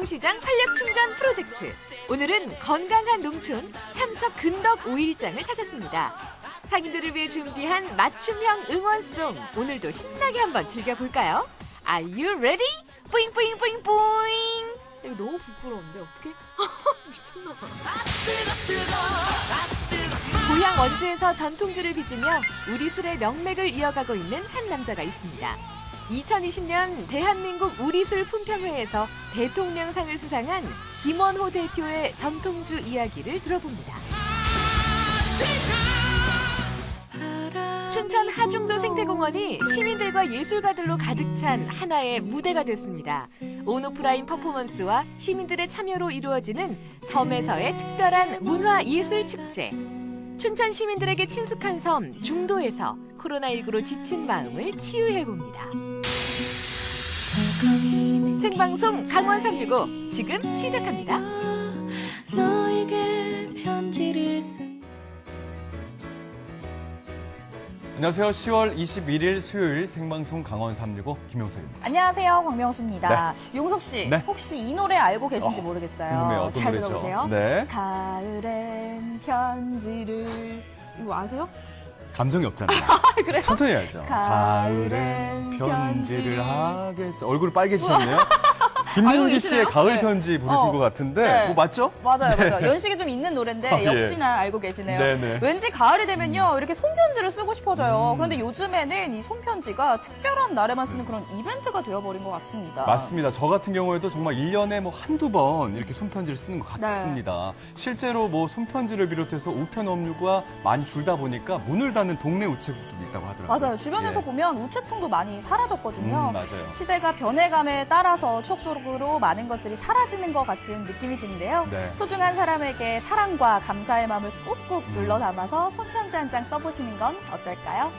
광명시장 활력충전 프로젝트. 오늘은 건강한 농촌 삼척 근덕 5일장을 찾았습니다. 상인들을 위해 준비한 맞춤형 응원송. 오늘도 신나게 한번 즐겨볼까요? Are you ready? 뿌잉뿌잉뿌잉뿌잉. 이거 너무 부끄러운데 어떡해? 미쳤나봐. 고향 원주에서 전통주를 빚으며 우리 술의 명맥을 이어가고 있는 한 남자가 있습니다. 2020년 대한민국 우리술 품평회에서 대통령상을 수상한 김원호 대표의 전통주 이야기를 들어봅니다. 춘천 하중도 생태공원이 시민들과 예술가들로 가득 찬 하나의 무대가 됐습니다. 온오프라인 퍼포먼스와 시민들의 참여로 이루어지는 섬에서의 특별한 문화예술축제. 춘천 시민들에게 친숙한 섬 중도에서 코로나19로 지친 마음을 치유해봅니다. 생방송 강원 365 지금 시작합니다. 너에게 편지를 쓴 안녕하세요. 10월 21일 수요일 생방송 강원 365 김용석입니다. 안녕하세요. 광명수입니다. 네. 용석 씨, 네. 혹시 이 노래 알고 계신지 모르겠어요. 궁금해요. 어떤 잘 노래죠? 들어보세요. 네. 가을엔 편지를 이거 아세요? 감정이 없잖아요. 그래요? 천천히 해야죠. 가을엔 편지를 하겠어. 얼굴이 빨개지셨네요. 알고 김민기 씨의 계시나요? 가을 네. 편지 부르신 것 같은데 네. 뭐 맞죠? 맞아요. 연식이 좀 있는 노래인데 예. 역시나 알고 계시네요. 네네. 왠지 가을이 되면요 이렇게 손편지를 쓰고 싶어져요. 그런데 요즘에는 이 손편지가 특별한 날에만 쓰는 그런 이벤트가 되어버린 것 같습니다. 맞습니다. 저 같은 경우에도 정말 1년에 뭐 한두 번 이렇게 손편지를 쓰는 것 같습니다. 실제로 뭐 손편지를 비롯해서 우편업무가 많이 줄다 보니까 문을 닫는 동네 우체국도 있다고 하더라고요. 맞아요. 주변에서 예. 보면 우체통도 많이 사라졌거든요. 맞아요. 시대가 변해감에 따라서 추억 속으로 많은 것들이 사라지는 것 같은 느낌이 드는데요. 네. 소중한 사람에게 사랑과 감사의 마음을 꾹꾹 눌러 담아서 손편지 한 장 써보시는 건 어떨까요?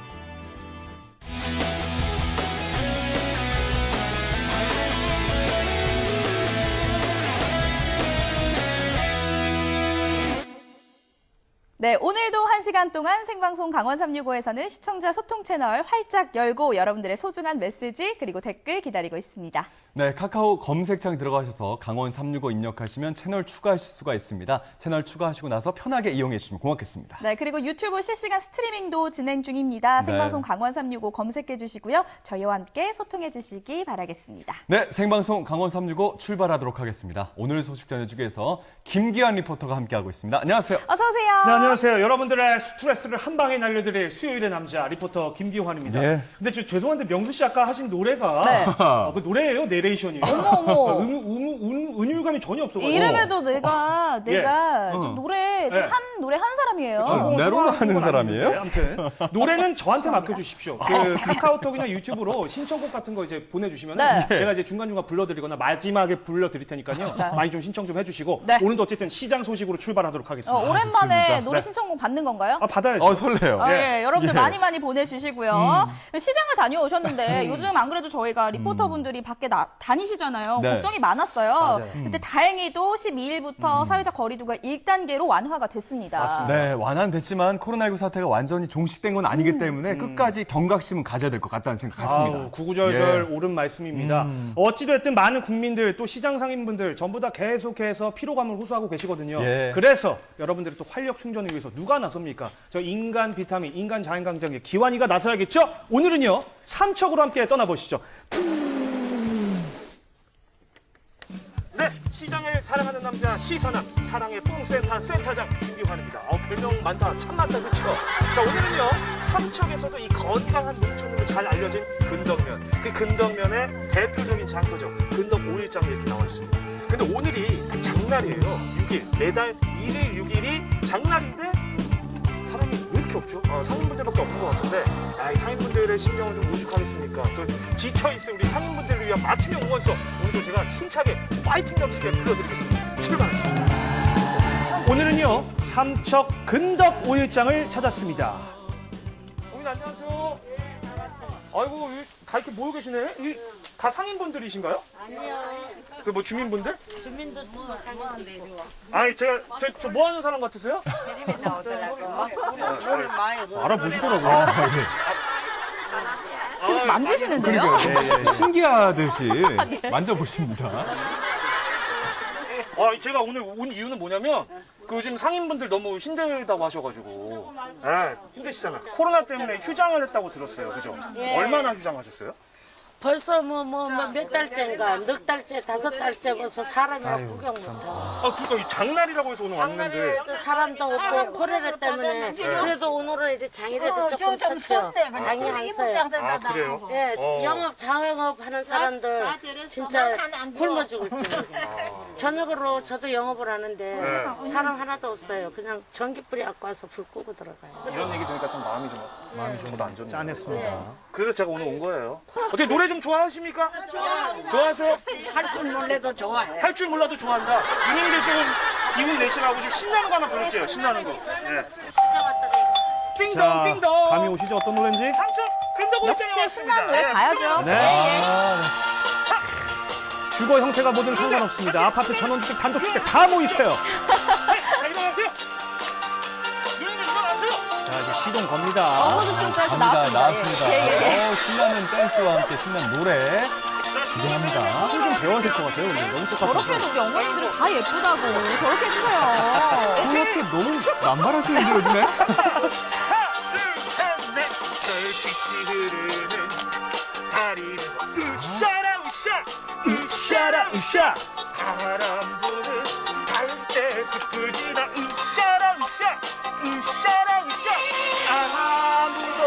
네, 오늘도 1시간 동안 생방송 강원 365에서는 시청자 소통 채널 활짝 열고 여러분들의 소중한 메시지 그리고 댓글 기다리고 있습니다. 네, 카카오 검색창 들어가셔서 강원 365 입력하시면 채널 추가하실 수가 있습니다. 채널 추가하시고 나서 편하게 이용해 주시면 고맙겠습니다. 네, 그리고 유튜브 실시간 스트리밍도 진행 중입니다. 생방송 강원 365 검색해 주시고요. 저희와 함께 소통해 주시기 바라겠습니다. 네, 생방송 강원 365 출발하도록 하겠습니다. 오늘 소식 전해주기 위해서 김기환 리포터가 함께하고 있습니다. 안녕하세요. 어서 오세요. 네, 안녕하세요. 여러분들의 스트레스를 한 방에 날려드릴 수요일의 남자 리포터 김기환입니다. 네. 근데 죄송한데 명수 씨 아까 하신 노래가 네. 그 노래예요? 내레이션이에요? 어머. 은율감이 전혀 없어가지고. 이름에도 내가 좀 노래 네. 노래 한 사람이에요. 내로라 하는 사람이에요? 아무튼 노래는 저한테 맡겨주십시오. 그 카카오톡이나 유튜브로 신청곡 같은 거 이제 보내주시면 네. 제가 이제 중간중간 불러드리거나 마지막에 불러드릴 테니까요. 많이 좀 신청 좀 해주시고 네. 오늘도 어쨌든 시장 소식으로 출발하도록 하겠습니다. 오랜만에 좋습니다. 노래 네. 신청곡 받는 건가요? 받아야죠. 설레요. 예, 여러분들 예. 많이 보내주시고요. 시장을 다녀오셨는데 요즘 안 그래도 저희가 리포터분들이 밖에 다니시잖아요. 네. 걱정이 많았어요. 맞아요. 근데 다행히도 12일부터 사회적 거리두기가 1단계로 완화가 됐습니다. 맞습니다. 네, 완화됐지만 코로나19 사태가 완전히 종식된 건 아니기 때문에 끝까지 경각심은 가져야 될 것 같다는 생각 같습니다. 아우, 구구절절 예. 옳은 말씀입니다. 어찌됐든 많은 국민들 또 시장 상인분들 전부 다 계속해서 피로감을 호소하고 계시거든요. 예. 그래서 여러분들이 또 활력 충전을 위해서 누가 나섭니까? 저 인간 비타민, 인간 자연강장제 기환이가 나서야겠죠? 오늘은요, 삼척으로 함께 떠나보시죠. 네, 시장을 사랑하는 남자 시선함 사랑의 뽕센터 센터장 김기환입니다. 별명 많다, 참 많다, 그렇죠? 자, 오늘은요 삼척에서도 이 건강한 농촌으로 잘 알려진 근덕면, 그 근덕면의 대표적인 장터죠. 근덕 5일장이 이렇게 나와 있습니다. 근데 오늘이 장날이에요. 6일, 매달 1일, 6일이 장날인데 사람이 왜 이렇게 없죠? 상인분들밖에 없는 것 같은데 이 상인분들의 심정을 좀 오죽하겠습니까? 또 지쳐있을 우리 상인분들을 위한 맞춤형 응원서 오늘도 제가 힘차게 파이팅 넘치게 불러드리겠습니다. 출발하시죠. 오늘은요 삼척 근덕 5일장을 찾았습니다. 어머니 안녕하세요. 네, 잘 왔어요. 아이고 다 이렇게 모여 계시네. 다 상인분들이신가요? 아니요. 그 뭐 주민분들? 주민도 뭐 상관한데 이리 와. 아니 제가 저 뭐 하는 사람 같으세요? 텔레비 나오더라고. 노래 많이 알아보시더라고요. 만지시는데요? 신기하듯이 만져보십니다. 제가 오늘 온 이유는 뭐냐면 그 요즘 상인분들 너무 힘들다고 하셔가지고 힘드시잖아. 코로나 때문에 휴장을 했다고 들었어요. 그죠? 얼마나 휴장하셨어요? 벌써 몇 달째인가, 넉 달째, 5달째 벌써 사람이 구경 못하고. 그러니까 이 장날이라고 해서 오늘 왔는데. 장날에 사람도 없고 코로나 때문에 그래도 오늘은 이렇게 장이라도 조금 샀죠. 장이 안 사요. 그래요? 예, 영업, 자영업 하는 사람들 진짜 굶어 죽을 줄이에요. 저녁으로 저도 영업을 하는데 사람 하나도 없어요. 그냥 전기불이 갖고 와서 불 끄고 들어가요. 이런 얘기 들으니까 참 마음이 좀 안 좋네요. 짠했습니다. 그래서 제가 오늘 온 거예요. 어떻게 노래 좀 좋아하십니까? 좋아하세요? 할 줄 몰라도 좋아해. 할 줄 몰라도 좋아한다. 누님들 좀 기운 내시라고 좀 신나는 거 하나 부를게요. 신나는 거. 네. 띵동 자, 띵동. 감이 오시죠? 어떤 노래인지? 삼촌 근도고 역시 신나는 노래 가야죠. 네. 주거 형태가 뭐든 상관없습니다. 아파트 전원주택 단독주택 다 모이세요. 자, 일어나세요. 누님들 일어나세요. 자, 이제 시동 겁니다. 어머니 춤까지 나왔습니다. 나왔습니다. 예. 신나는 댄스와 함께 신나는 노래 기대합니다. 춤 좀 배워야 될 것 같아요. 오늘 너무 똑같아서. 저렇게 해도 우리 어머님들은 다 예쁘다고 저렇게 해주세요. 그렇게 너무 남발하시는데 요즘에? 하나, 둘, 셋, 넷. 별빛이 흐르는 다리를 으쌰라 으쌰. 으쌰라 으쌰! 바람 부는 갈대 숲을 으쌰라 으쌰. 으쌰라 으쌰. 아무도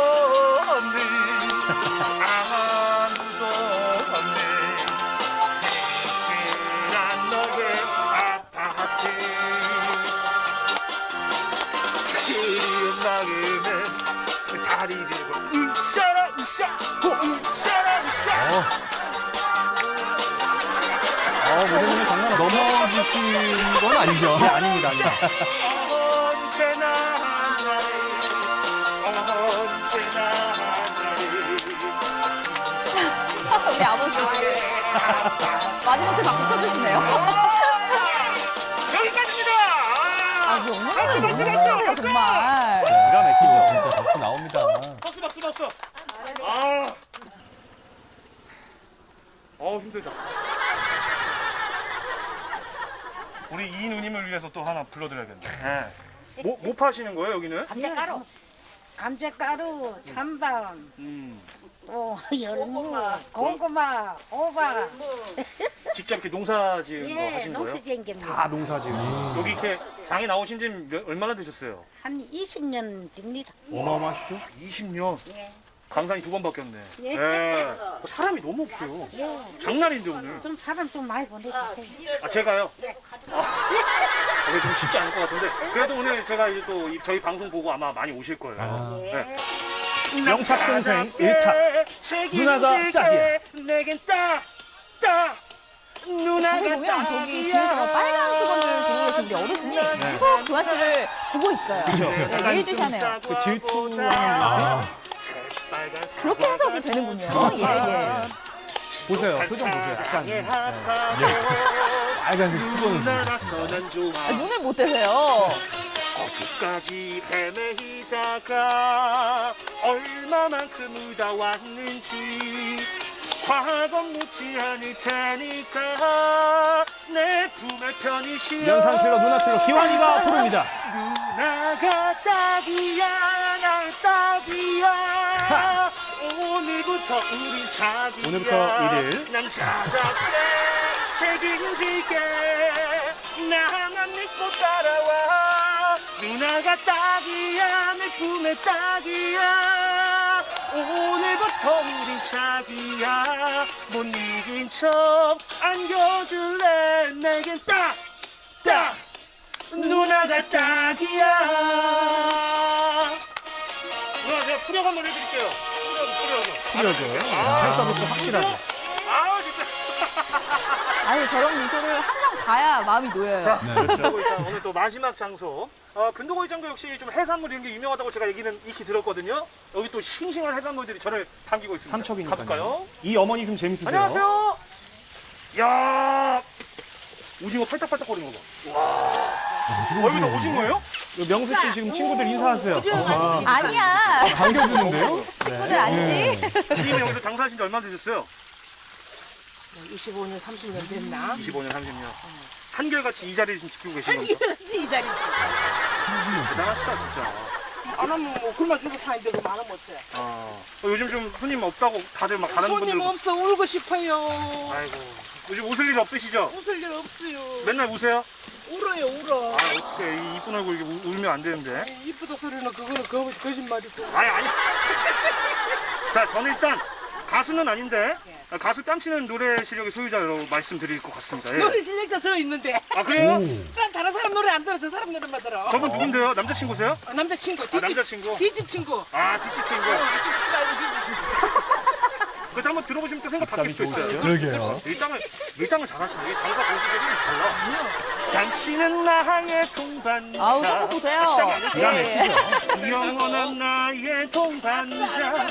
없는 쓸쓸한 너의 아파트. 그리운 마음에 다리 들고 으쌰라 으쌰. 으쌰라 으쌰. 모델님은 장난 없어. 넘어지신 건 아니죠? 네, 아닙니다. 언제나 하나를 언제나 하나를 우리 아버지 마지못해 박수 쳐주시네요. 여기까지입니다. 우리 어머니는 너무 좋으세요 정말. 기가 막히죠. 진짜 박수 나옵니다. 박수. 힘들다. 우리 이 누님을 위해서 또 하나 불러드려야겠네. 뭐 파시는 거예요 여기는? 감자가루, 찬밤, 또 열무, 고구마, 호박. 직접 이렇게 농사 지은 거 하신 거예요? 농사지은 다 농사 지으시. 여기 이렇게 장에 나오신 지 얼마나 되셨어요? 한 20년 됩니다. 어마어마하시죠? 20년. 예. 강산이 2번 바뀌었네. 예. 사람이 너무 없어요. 장난인데 오늘. 좀 사람 좀 많이 보내주세요. 제가요? 그게 좀 쉽지 않을 것 같은데. 그래도 오늘 제가 이제 또 저희 방송 보고 아마 많이 오실 거예요. 네. 영탁 동생 1타. 누나가 딱이야. 내겐 딱. 자세히 누나가 보면 저기 뒤에서 빨간 수건을 들고 계신 우리 어르신이 계속 그 아씨를 보고 있어요. 네, 예의주시하네요. 그 질투하는 그렇게 해석이 되는군요. 예. 보세요. 표정 보세요. 약간. 빨간색 수건을 나라서는 좋아. 눈을 못 떼세요. 어디까지 헤매이다가 얼마만큼 묻어왔는지 과거 묻지 않을 테니까 내 품에 편히 쉬어. 연상 킬러 누나 킬러 기환이가 부릅니다. 누나가 딱이야 나 딱이야 오늘부터 우린 자기야 오늘부터 일일. 남자답게 책임질게 나만 믿고 따라와 누나가 딱이야 내 품에 딱이야 오늘부터 우린 자기야 못 이긴 척 안겨줄래 내겐 딱 누나가 딱이야. 누나 제가 풀역 한번 해드릴게요. 풀역. 필요하죠. 할 서비스 확실하죠. 진짜. 아유 저런 미소를 항상 봐야 마음이 놓여요. 자, 근도고이장 오늘 또 마지막 장소. 근도고이장도 역시 좀 해산물 이런 게 유명하다고 제가 얘기는 익히 들었거든요. 여기 또 싱싱한 해산물들이 저를 반기고 있습니다. 삼척이니까요. 가볼까요? 이 어머니 좀 재밌으세요. 안녕하세요. 야, 오징어 팔딱팔딱거리는 거 봐. 와, 여기 다 오징어예요? 명수 씨 지금 친구들 인사하세요. 아니야. 반겨주는데요? 친구들 아니지. 님이 여기서 장사하신 지 얼마나 되셨어요? 25년, 30년 됐나? 25년, 30년. 한결같이 이 자리를 지금 지키고 계신 겁니다. 한결같이 이 자리지. 대단하시다 진짜. 안 하면 뭐 굶어 죽을 판인데 그 많으면 어째. 요즘 좀 손님 없다고 다들 막 다른 손님 분들. 없어 울고 싶어요. 아이고 요즘 웃을 일 없으시죠? 웃을 일 없어요. 맨날 우세요? 울어요 울어. 어떻게 이 이쁜 얼굴 이렇게 울면 안 되는데. 이쁘다 소리는 그거는 거짓말이고. 아니. 자, 저는 일단 가수는 아닌데 가수 뺨치는 노래 실력의 소유자로 말씀드릴 것 같습니다. 예. 노래 실력자 저 있는데. 아 그래요? 난 다른 사람 노래 안 들어. 저 사람 노래만 들어. 저분 누군데요? 남자친구세요? 남자친구. 남자친구. 뒷집 친구. 아 뒷집 친구. 뒷집 친구 아니고 뒷집 친구. 그때 한번 들어보시면 또 생각 바뀔 수도 있어요. 그러게요. 일당을 잘하시네. 이게 장사 공수적인 달라. 당신은 나의 동반자. 아우, 선곡 보세요. 시작이 안 됐구나. 예. 영원한 나의 동반자.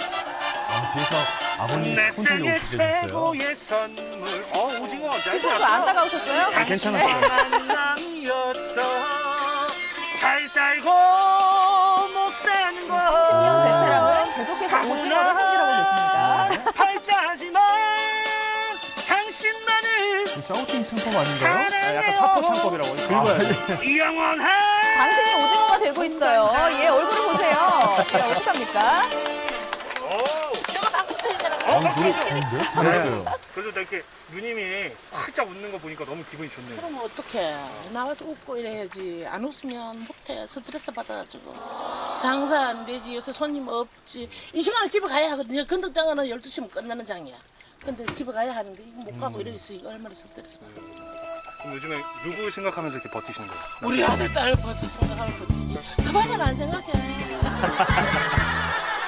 뒤에서 아버님 내 콘솔이 생애 오시게 됐어요. 최고의 선물. 오징어 잘 선곡 안 들었어. 따가우셨어요? 괜찮았어요. 만남이었어. 잘 살고 못 사는 거. 10년 베테랑은 계속해서 오징어를 손질하고 계십니다. 팔자지만 당신만을 샤우팅 창법 아닌가요? 사랑해요. 약간 사포 창법이라고 긁어야 돼. 영원한 당신이 오징어가 되고 있어요. 얘 얼굴을 보세요. 야, 어떡합니까? 노래 좋은데? 잘했어요. 그래도 나 이렇게 누님이 활짝 웃는 거 보니까 너무 기분이 좋네요. 그럼 어떡해. 나와서 웃고 이래야지. 안 웃으면 못해. 스트레스 받아가지고. 장사 안 되지. 요새 손님 없지. 이 시간에 집에 가야 하거든요. 건덕장은 12시면 끝나는 장이야. 근데 집에 가야 하는데 이거 못 가고 이래 있으니까 얼마나 스트레스 받아. 그럼 요즘에 누구 생각하면서 이렇게 버티시는 거예요? 우리 아들 딸 생각하면 버티지. 서방은 안 생각해.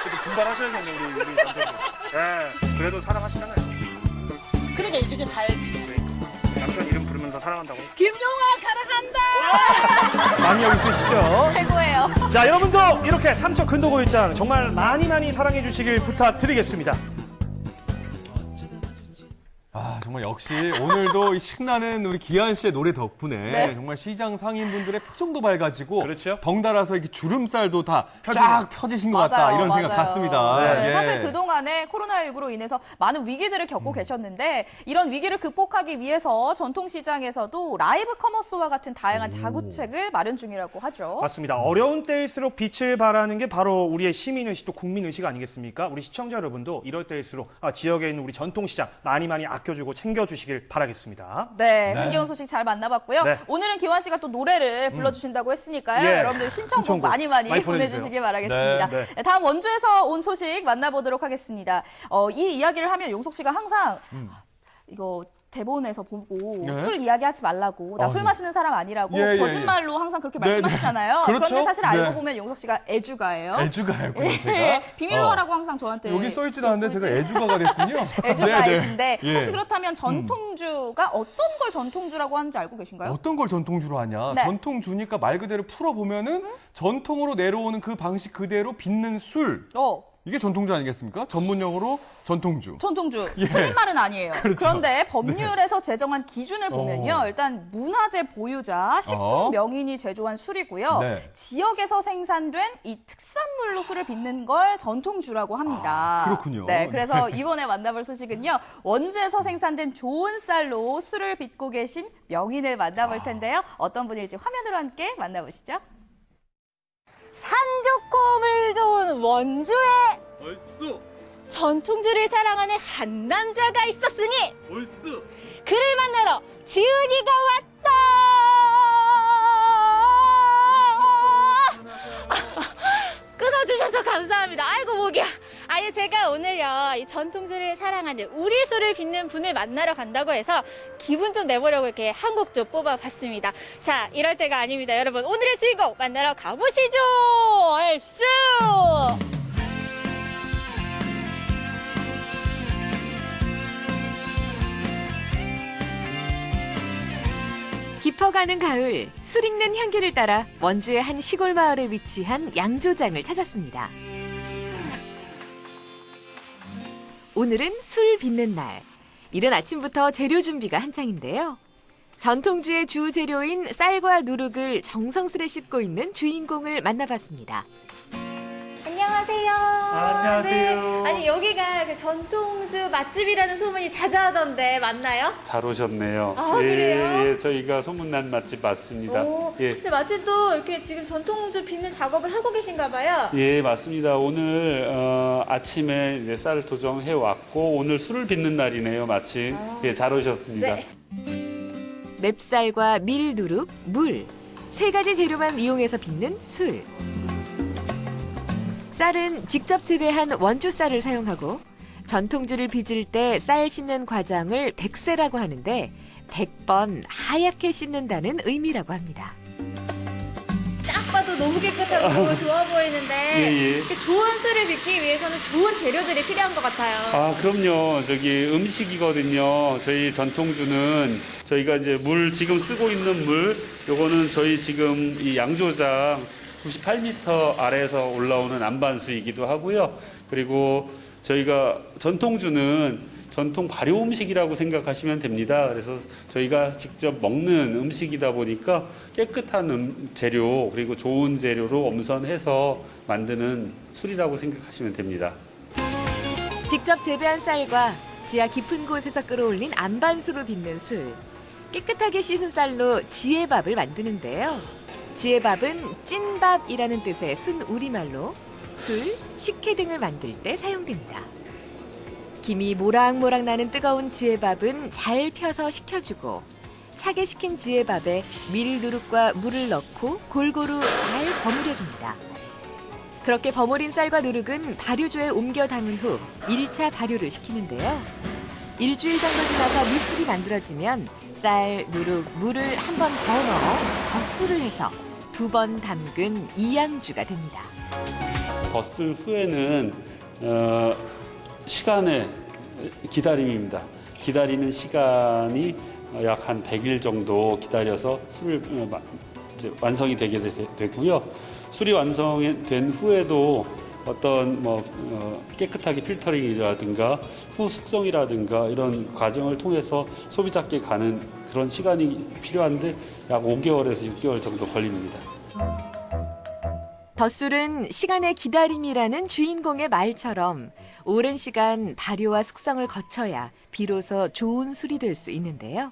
그래도 분발하셔야겠네 우리 남편분. 네, 그래도 사랑하시잖아요. 그러니까 이쪽에 살지. 그러니까. 남편 이름 부르면서 사랑한다고. 김용아 사랑한다. 많이 여기 있으시죠? 최고예요. 자, 여러분도 이렇게 삼척 근도고일장 정말 많이 사랑해 주시길 부탁드리겠습니다. 정말 역시 오늘도 이 신나는 우리 기한 씨의 노래 덕분에 네. 정말 시장 상인분들의 표정도 밝아지고 그렇죠. 덩달아서 이렇게 주름살도 다 쫙 펴지신 것 같다 이런 생각 같습니다. 네, 예. 사실 그동안에 코로나19로 인해서 많은 위기들을 겪고 계셨는데 이런 위기를 극복하기 위해서 전통시장에서도 라이브 커머스와 같은 다양한 자구책을 마련 중이라고 하죠. 맞습니다. 어려운 때일수록 빛을 발하는 게 바로 우리의 시민의식 또 국민의식 아니겠습니까? 우리 시청자 여러분도 이럴 때일수록 지역에 있는 우리 전통시장 많이 아껴주고 챙겨주시길 바라겠습니다. 네, 흥겨운 소식 잘 만나봤고요. 네. 오늘은 기환 씨가 또 노래를 불러주신다고 했으니까요. 예. 여러분들 신청곡 많이 보내주시길 바라겠습니다. 네. 네, 다음 원주에서 온 소식 만나보도록 하겠습니다. 이 이야기를 하면 용석 씨가 항상 이거 대본에서 보고 네? 술 이야기하지 말라고 나 술 네. 마시는 사람 아니라고 예, 예, 거짓말로 항상 그렇게 네, 말씀하시잖아요. 네. 그렇죠? 그런데 사실 알고 네. 보면 용석 씨가 애주가예요. 애주가였군요, 예, 제가. 비밀로 하라고 항상 저한테 여기 써있지도 않는데 제가 애주가가 됐군요. 애주가이신데 네, 네. 혹시 그렇다면 전통주가 어떤 걸 전통주라고 하는지 알고 계신가요? 어떤 걸 전통주로 하냐? 네. 전통주니까 말 그대로 풀어보면은 전통으로 내려오는 그 방식 그대로 빚는 술. 이게 전통주 아니겠습니까? 전문용어로 전통주. 전통주. 예. 틀린 말은 아니에요. 그렇죠. 그런데 법률에서 제정한 기준을 보면요. 일단 문화재 보유자, 식품 명인이 제조한 술이고요. 네. 지역에서 생산된 이 특산물로 술을 빚는 걸 전통주라고 합니다. 그렇군요. 네, 그래서 이번에 만나볼 소식은요. 원주에서 생산된 좋은 쌀로 술을 빚고 계신 명인을 만나볼 텐데요. 어떤 분일지 화면으로 함께 만나보시죠. 산 좋고 물 좋은 원주에 얼쑤! 전통주를 사랑하는 한 남자가 있었으니 얼쑤! 그를 만나러 지은이가 왔다. 끊어주셔서 감사합니다. 아이고 목이야. 아니 제가 오늘요 이 전통주를 사랑하는 우리 술을 빚는 분을 만나러 간다고 해서 기분 좀 내보려고 이렇게 한 곡 좀 뽑아봤습니다. 자 이럴 때가 아닙니다. 여러분 오늘의 주인공 만나러 가보시죠. 얼쑤. 깊어가는 가을, 술 익는 향기를 따라 원주의 한 시골 마을에 위치한 양조장을 찾았습니다. 오늘은 술 빚는 날. 이른 아침부터 재료 준비가 한창인데요. 전통주의 주 재료인 쌀과 누룩을 정성스레 씻고 있는 주인공을 만나봤습니다. 안녕하세요. 안녕하세요. 안녕하세요. 네. 아니 여기가 그 전통주 맛집이라는 소문이 자자하던데 맞나요? 잘 오셨네요. 아, 그래요? 예, 저희가 소문난 맛집 맞습니다. 오, 예. 근데 마침도 이렇게 지금 전통주 빚는 작업을 하고 계신가 봐요. 예, 맞습니다. 오늘 아침에 이제 쌀을 도정해 왔고 오늘 술을 빚는 날이네요, 마침. 예, 잘 오셨습니다. 네. 맵쌀과 밀, 누룩, 물, 세 가지 재료만 이용해서 빚는 술. 쌀은 직접 재배한 원주 쌀을 사용하고 전통주를 빚을 때 쌀 씻는 과정을 백세라고 하는데 100번 하얗게 씻는다는 의미라고 합니다. 딱 봐도 너무 깨끗하고 너무 좋아 보이는데 예. 이렇게 좋은 술을 빚기 위해서는 좋은 재료들이 필요한 것 같아요. 아, 그럼요. 저기 음식이거든요. 저희 전통주는 저희가 이제 물, 지금 쓰고 있는 물, 요거는 저희 지금 이 양조장 98m 아래에서 올라오는 안반수이기도 하고요. 그리고 저희가 전통주는 전통 발효 음식이라고 생각하시면 됩니다. 그래서 저희가 직접 먹는 음식이다 보니까 깨끗한 재료 그리고 좋은 재료로 엄선해서 만드는 술이라고 생각하시면 됩니다. 직접 재배한 쌀과 지하 깊은 곳에서 끌어올린 안반수로 빚는 술. 깨끗하게 씻은 쌀로 지혜밥을 만드는데요. 지혜밥은 찐밥이라는 뜻의 순 우리말로 술, 식혜 등을 만들 때 사용됩니다. 김이 모락모락 나는 뜨거운 지혜밥은 잘 펴서 식혀주고 차게 식힌 지혜밥에 밀, 누룩과 물을 넣고 골고루 잘 버무려줍니다. 그렇게 버무린 쌀과 누룩은 발효조에 옮겨 담은 후 1차 발효를 시키는데요. 일주일 정도 지나서 물술이 만들어지면 쌀, 누룩, 물을 한 번 더 넣어 덧술을 해서 2번 담근 이양주가 됩니다. 덧술 후에는 시간의 기다림입니다. 기다리는 시간이 약 한 100일 정도 기다려서 술을 이제 완성이 되게 되고요. 술이 완성된 후에도 어떤 깨끗하게 필터링이라든가 후 숙성이라든가 이런 과정을 통해서 소비자께 가는 그런 시간이 필요한데 약 5개월에서 6개월 정도 걸립니다. 덧술은 시간의 기다림이라는 주인공의 말처럼 오랜 시간 발효와 숙성을 거쳐야 비로소 좋은 술이 될 수 있는데요.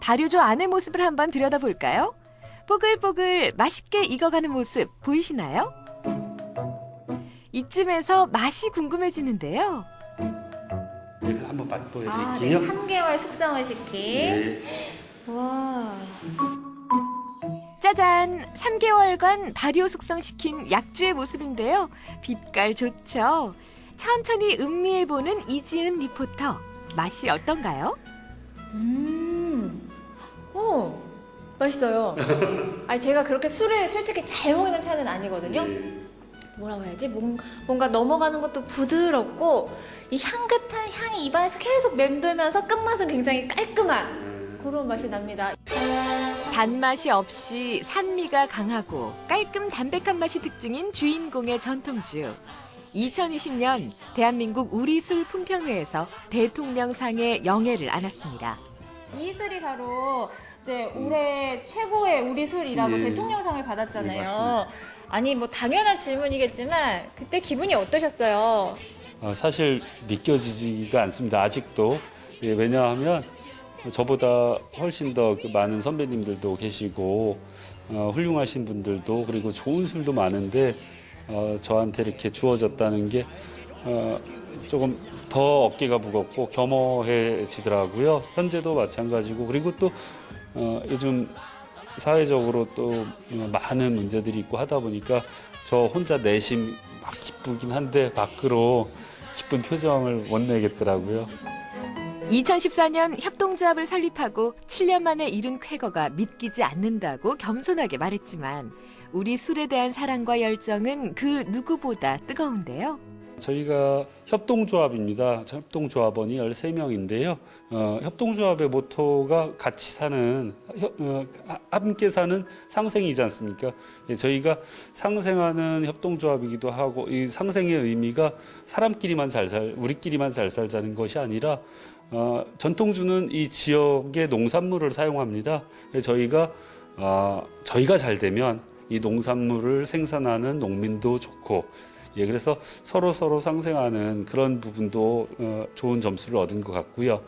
발효조 안의 모습을 한번 들여다볼까요? 뽀글뽀글 맛있게 익어가는 모습 보이시나요? 이쯤에서 맛이 궁금해지는데요. 네, 한번 맛 네, 보여드릴게요. 3개월 숙성을 시킨. 네. 와. 짜잔! 3개월간 발효 숙성시킨 약주의 모습인데요. 빛깔 좋죠? 천천히 음미해보는 이지은 리포터. 맛이 어떤가요? 오, 맛있어요. 아니, 제가 그렇게 술을 솔직히 잘 먹는 편은 아니거든요. 뭐라고 해야지? 뭔가 넘어가는 것도 부드럽고 이 향긋한 향이 입안에서 계속 맴돌면서 끝맛은 굉장히 깔끔한 그런 맛이 납니다. 단맛이 없이 산미가 강하고 깔끔 담백한 맛이 특징인 주인공의 전통주. 2020년 대한민국 우리술 품평회에서 대통령상의 영예를 안았습니다. 이 술이 바로 이제 올해 최고의 우리술이라고 예. 대통령상을 네, 받았잖아요. 맞습니다. 아니 뭐 당연한 질문이겠지만 그때 기분이 어떠셨어요? 사실 믿겨지지가 않습니다. 아직도. 예, 왜냐하면 저보다 훨씬 더 많은 선배님들도 계시고 훌륭하신 분들도 그리고 좋은 술도 많은데 저한테 이렇게 주어졌다는 게 조금 더 어깨가 무겁고 겸허해지더라고요. 현재도 마찬가지고 그리고 또 요즘 사회적으로 또 많은 문제들이 있고 하다 보니까 저 혼자 내심 막 기쁘긴 한데 밖으로 기쁜 표정을 못 내겠더라고요. 2014년 협동조합을 설립하고 7년 만에 이룬 쾌거가 믿기지 않는다고 겸손하게 말했지만 우리 술에 대한 사랑과 열정은 그 누구보다 뜨거운데요. 저희가 협동조합입니다. 협동조합원이 13명인데요. 협동조합의 모토가 같이 사는, 함께 사는 상생이지 않습니까? 예, 저희가 상생하는 협동조합이기도 하고 이 상생의 의미가 사람끼리만 우리끼리만 잘 살자는 것이 아니라 전통주는 이 지역의 농산물을 사용합니다. 저희가 잘 되면 이 농산물을 생산하는 농민도 좋고 예, 그래서 서로 상생하는 그런 부분도 좋은 점수를 얻은 것 같고요.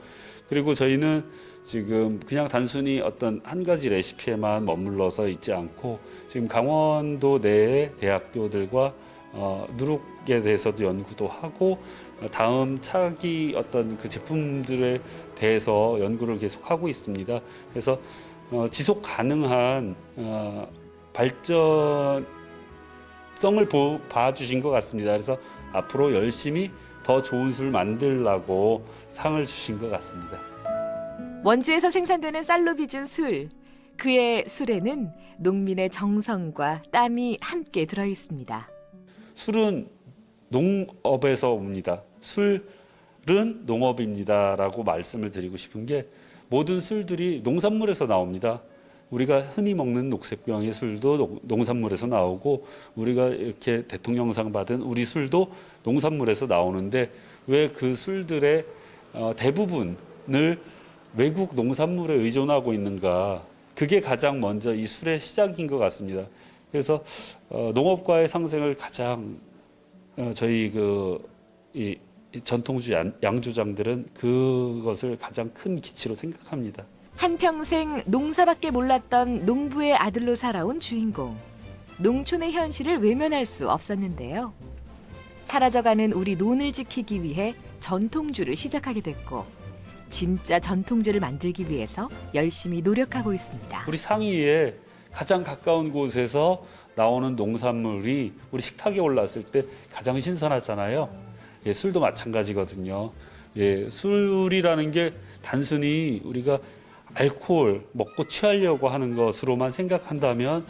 그리고 저희는 지금 그냥 단순히 어떤 한 가지 레시피에만 머물러서 있지 않고 지금 강원도 내의 대학교들과 누룩에 대해서도 연구도 하고 다음 차기 어떤 그 제품들에 대해서 연구를 계속 하고 있습니다. 그래서 지속 가능한 발전성을 봐주신 것 같습니다. 그래서 앞으로 열심히 더 좋은 술 만들라고 상을 주신 것 같습니다. 원주에서 생산되는 쌀로 빚은 술. 그의 술에는 농민의 정성과 땀이 함께 들어 있습니다. 술은 농업에서 옵니다. 술은 농업입니다라고 말씀을 드리고 싶은 게 모든 술들이 농산물에서 나옵니다. 우리가 흔히 먹는 녹색병의 술도 농산물에서 나오고 우리가 이렇게 대통령상 받은 우리 술도 농산물에서 나오는데 왜 그 술들의 대부분을 외국 농산물에 의존하고 있는가? 그게 가장 먼저 이 술의 시작인 것 같습니다. 그래서 농업과의 상생을 가장 저희 이 전통주 양조장들은 그것을 가장 큰 기치로 생각합니다. 한평생 농사밖에 몰랐던 농부의 아들로 살아온 주인공. 농촌의 현실을 외면할 수 없었는데요. 사라져가는 우리 논을 지키기 위해 전통주를 시작하게 됐고 진짜 전통주를 만들기 위해서 열심히 노력하고 있습니다. 우리 상위에 가장 가까운 곳에서 나오는 농산물이 우리 식탁에 올랐을 때 가장 신선하잖아요. 예, 술도 마찬가지거든요. 예, 술이라는 게 단순히 우리가 알코올 먹고 취하려고 하는 것으로만 생각한다면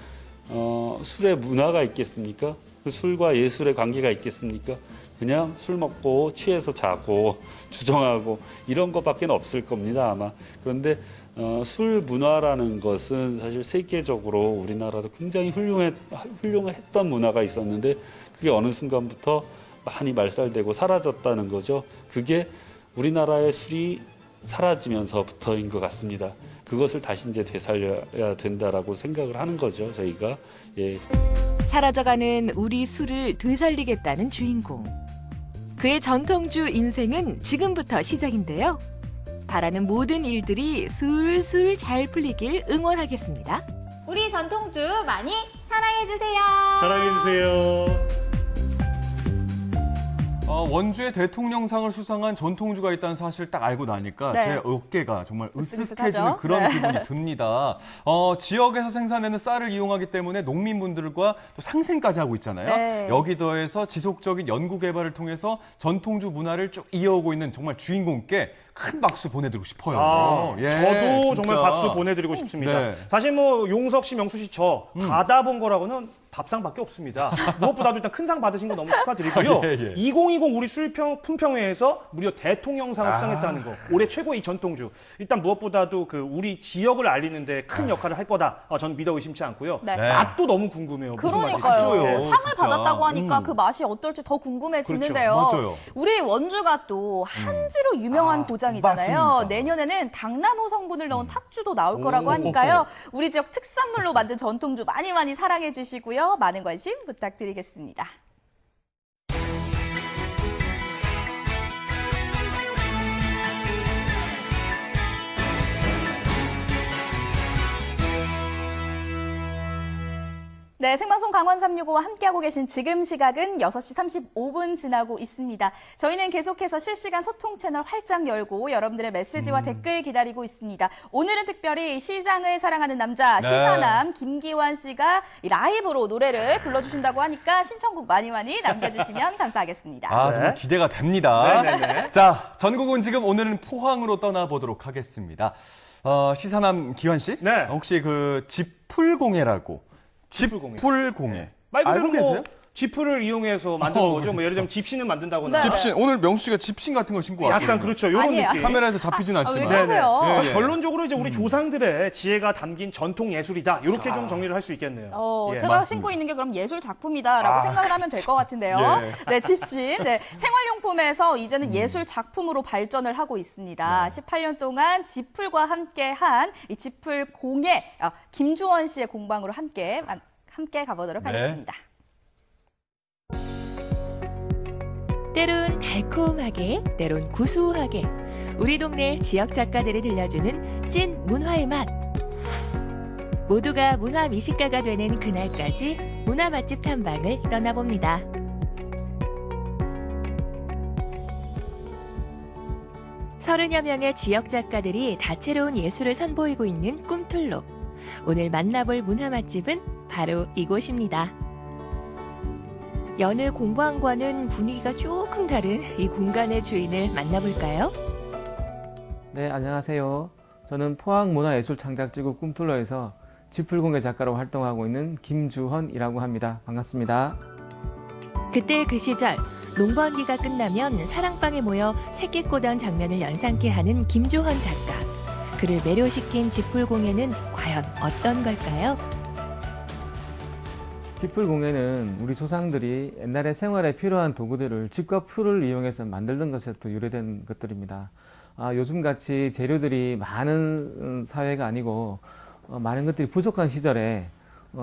술의 문화가 있겠습니까? 그 술과 예술의 관계가 있겠습니까? 그냥 술 먹고 취해서 자고 주정하고 이런 것밖에 없을 겁니다, 아마. 그런데 술 문화라는 것은 사실 세계적으로 우리나라도 굉장히 훌륭했던 문화가 있었는데 그게 어느 순간부터 많이 말살되고 사라졌다는 거죠. 그게 우리나라의 술이 사라지면서부터인 것 같습니다. 그것을 다시 이제 되살려야 된다라고 생각을 하는 거죠, 저희가. 예. 사라져가는 우리 술을 되살리겠다는 주인공. 그의 전통주 인생은 지금부터 시작인데요. 바라는 모든 일들이 술술 잘 풀리길 응원하겠습니다. 우리 전통주 많이 사랑해주세요. 사랑해주세요. 원주의 대통령상을 수상한 전통주가 있다는 사실 딱 알고 나니까 네. 제 어깨가 정말 으쓱해지는 으쓱하죠? 그런 네. 기분이 듭니다. 지역에서 생산되는 쌀을 이용하기 때문에 농민분들과 또 상생까지 하고 있잖아요. 네. 여기 더해서 지속적인 연구 개발을 통해서 전통주 문화를 쭉 이어오고 있는 정말 주인공께 큰 박수 보내드리고 싶어요. 예, 저도 진짜. 정말 박수 보내드리고 싶습니다. 네. 사실 용석 씨, 명수 씨 저 받아본 거라고는 밥상밖에 없습니다. 무엇보다도 일단 큰 상 받으신 거 너무 축하드리고요. 예, 예. 2020 우리 품평회에서 무려 대통령상을 수상했다는 거. 올해 최고의 전통주. 일단 무엇보다도 우리 지역을 알리는데 큰 역할을 할 거다. 저는 믿어 의심치 않고요. 네. 맛도 너무 궁금해요. 무슨 맛일지. 그러니까요. 그렇죠. 상을 진짜. 받았다고 하니까 그 맛이 어떨지 더 궁금해지는데요. 그렇죠. 맞아요. 우리 원주가 또 한지로 유명한 고장이잖아요. 맞습니다. 내년에는 당나무 성분을 넣은 탁주도 나올 거라고 하니까요. 우리 지역 특산물로 만든 전통주 많이 많이 사랑해 주시고요. 많은 관심 부탁드리겠습니다. 네, 생방송 강원 365와 함께하고 계신 지금 시각은 6시 35분 지나고 있습니다. 저희는 계속해서 실시간 소통 채널 활짝 열고 여러분들의 메시지와 댓글 기다리고 있습니다. 오늘은 특별히 시장을 사랑하는 남자, 시사남 김기환 씨가 라이브로 노래를 불러주신다고 하니까 신청곡 많이 남겨주시면 감사하겠습니다. 정말 기대가 됩니다. 네네네. 자, 전국은 지금 오늘은 포항으로 떠나보도록 하겠습니다. 시사남 기환 씨? 네. 혹시 지풀공예라고. 지풀공예. 말 그대로 알고 계세요? 지프를 이용해서 만드는 거죠. 그렇죠. 예를 들면 집신을 만든다거나. 집신. 오늘 명수 씨가 집신 같은 거 신고 왔거든요. 약간 그렇죠. 이런 아니에요. 느낌. 카메라에서 잡히진 왜 않지만. 그러세요? 예, 예. 결론적으로 이제 우리 조상들의 지혜가 담긴 전통 예술이다. 이렇게 좀 정리를 할 수 있겠네요. 예. 제가 맞습니다. 신고 있는 게 그럼 예술 작품이다라고 생각을 하면 될 것 같은데요. 예. 네, 집신. 네, 생활용품에서 이제는 예술 작품으로 발전을 하고 있습니다. 18년 동안 지풀과 함께한 이 지풀 공예 김주원 씨의 공방으로 함께 가보도록 하겠습니다. 때론 달콤하게, 때론 구수하게 우리 동네 지역 작가들이 들려주는 찐 문화의 맛. 모두가 문화 미식가가 되는 그날까지 문화 맛집 탐방을 떠나봅니다. 서른여 명의 지역 작가들이 다채로운 예술을 선보이고 있는 꿈틀로. 오늘 만나볼 문화 맛집은 바로 이곳입니다. 여느 공방과는 분위기가 조금 다른 이 공간의 주인을 만나볼까요? 네, 안녕하세요. 저는 포항문화예술창작지구 꿈틀러에서 지풀공예 작가로 활동하고 있는 김주헌이라고 합니다. 반갑습니다. 그때 그 시절 농번기가 끝나면 사랑방에 모여 새끼 꼬던 장면을 연상케 하는 김주헌 작가. 그를 매료시킨 지풀공예는 과연 어떤 걸까요? 지풀공예는 우리 조상들이 옛날에 생활에 필요한 도구들을 집과 풀을 이용해서 만들던 것에서 유래된 것들입니다. 요즘같이 재료들이 많은 사회가 아니고 많은 것들이 부족한 시절에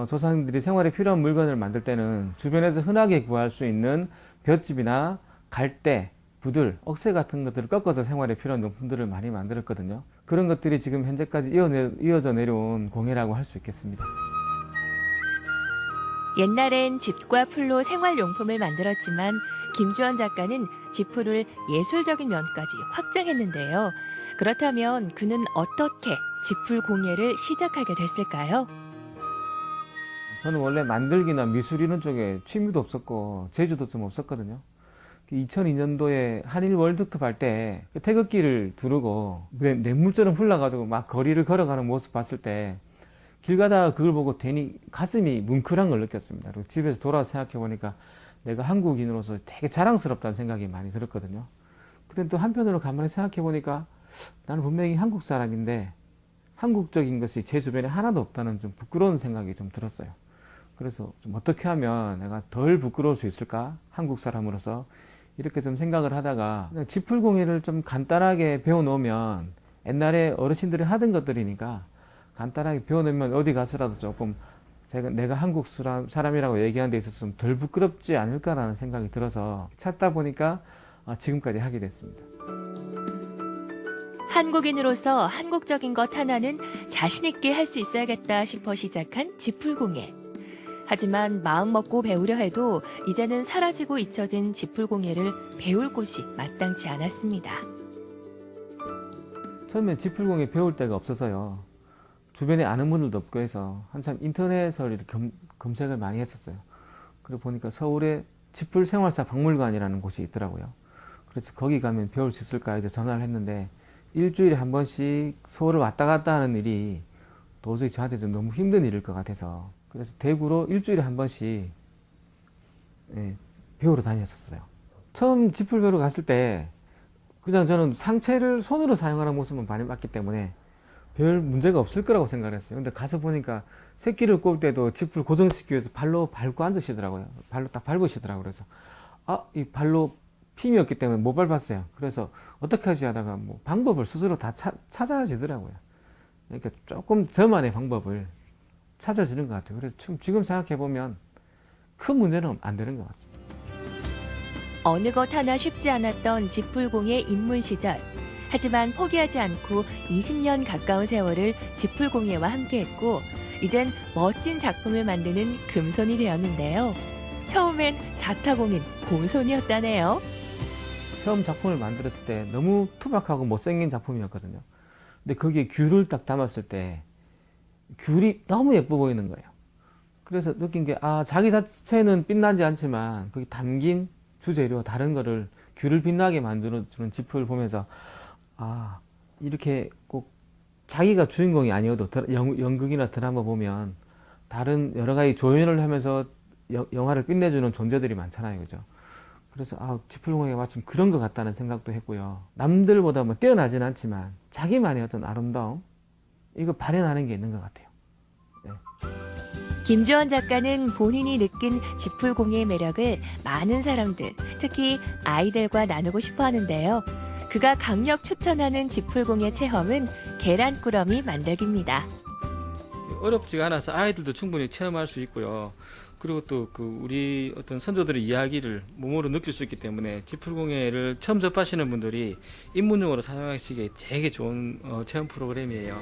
조상들이 생활에 필요한 물건을 만들 때는 주변에서 흔하게 구할 수 있는 볏짚이나 갈대, 부들, 억새 같은 것들을 꺾어서 생활에 필요한 용품들을 많이 만들었거든요. 그런 것들이 지금 현재까지 이어져 내려온 공예라고 할 수 있겠습니다. 옛날엔 집과 풀로 생활용품을 만들었지만 김주헌 작가는 지풀을 예술적인 면까지 확장했는데요. 그렇다면 그는 어떻게 지풀 공예를 시작하게 됐을까요? 저는 원래 만들기나 미술 이런 쪽에 취미도 없었고 재주도 좀 없었거든요. 2002년도에 한일 월드컵 할 때 태극기를 두르고 냇물처럼 흘러가지고 막 거리를 걸어가는 모습 봤을 때 길 가다가 그걸 보고 괜히 가슴이 뭉클한 걸 느꼈습니다. 그리고 집에서 돌아서 생각해 보니까 내가 한국인으로서 되게 자랑스럽다는 생각이 많이 들었거든요. 그런데 또 한편으로 가만히 생각해 보니까 나는 분명히 한국 사람인데 한국적인 것이 제 주변에 하나도 없다는 좀 부끄러운 생각이 좀 들었어요. 그래서 좀 어떻게 하면 내가 덜 부끄러울 수 있을까? 한국 사람으로서 이렇게 좀 생각을 하다가 그냥 지풀 공예를 좀 간단하게 배워놓으면 옛날에 어르신들이 하던 것들이니까 간단하게 배워놓으면 어디 가서라도 조금 내가 한국 사람이라고 얘기하는 데 있어서 좀 덜 부끄럽지 않을까라는 생각이 들어서 찾다 보니까 지금까지 하게 됐습니다. 한국인으로서 한국적인 것 하나는 자신 있게 할 수 있어야겠다 싶어 시작한 지풀공예. 하지만 마음 먹고 배우려 해도 이제는 사라지고 잊혀진 지풀공예를 배울 곳이 마땅치 않았습니다. 처음에 지풀공예 배울 데가 없어서요. 주변에 아는 분들도 없고 해서 한참 인터넷을 이렇게 검색을 많이 했었어요. 그리고 보니까 서울에 지풀 생활사 박물관이라는 곳이 있더라고요. 그래서 거기 가면 배울 수 있을까 해서 전화를 했는데 일주일에 한 번씩 서울을 왔다 갔다 하는 일이 도저히 저한테 좀 너무 힘든 일일 것 같아서 그래서 대구로 일주일에 한 번씩 배우러 다녔었어요. 처음 지풀 배우러 갔을 때 그냥 저는 상체를 손으로 사용하는 모습만 많이 봤기 때문에 별 문제가 없을 거라고 생각을 했어요. 근데 가서 보니까 새끼를 꼴 때도 지풀 고정시키기 위해서 발로 밟고 앉으시더라고요. 발로 딱 밟으시더라고요. 그래서 이 발로 힘이 없기 때문에 못 밟았어요. 그래서 어떻게 하지 하다가 뭐 방법을 스스로 다 찾아지더라고요. 그러니까 조금 저만의 방법을 찾아지는 것 같아요. 그래서 지금 생각해 보면 큰 문제는 안 되는 것 같습니다. 어느 것 하나 쉽지 않았던 지풀공예 입문 시절. 하지만 포기하지 않고 20년 가까운 세월을 지풀공예와 함께했고 이젠 멋진 작품을 만드는 금손이 되었는데요. 처음엔 자타공인 곰손이었다네요. 처음 작품을 만들었을 때 너무 투박하고 못생긴 작품이었거든요. 근데 거기에 귤을 딱 담았을 때 귤이 너무 예뻐 보이는 거예요. 그래서 느낀 게 자기 자체는 빛나지 않지만 거기 담긴 주재료 다른 거를 귤을 빛나게 만들어주는 지풀을 보면서 이렇게 꼭 자기가 주인공이 아니어도 연극이나 드라마 보면 다른 여러 가지 조연을 하면서 영화를 빛내주는 존재들이 많잖아요. 그죠? 그래서 지풀공예가 마침 그런 것 같다는 생각도 했고요. 남들보다 뭐 뛰어나진 않지만 자기만의 어떤 아름다움 이거 발현하는 게 있는 것 같아요. 네. 김주헌 작가는 본인이 느낀 지풀공예의 매력을 많은 사람들, 특히 아이들과 나누고 싶어 하는데요. 그가 강력 추천하는 지풀공예 체험은 계란꾸러미 만들기입니다. 어렵지가 않아서 아이들도 충분히 체험할 수 있고요. 그리고 또 그 우리 어떤 선조들의 이야기를 몸으로 느낄 수 있기 때문에 지풀공예를 처음 접하시는 분들이 입문용으로 사용하시기에 되게 좋은 체험 프로그램이에요.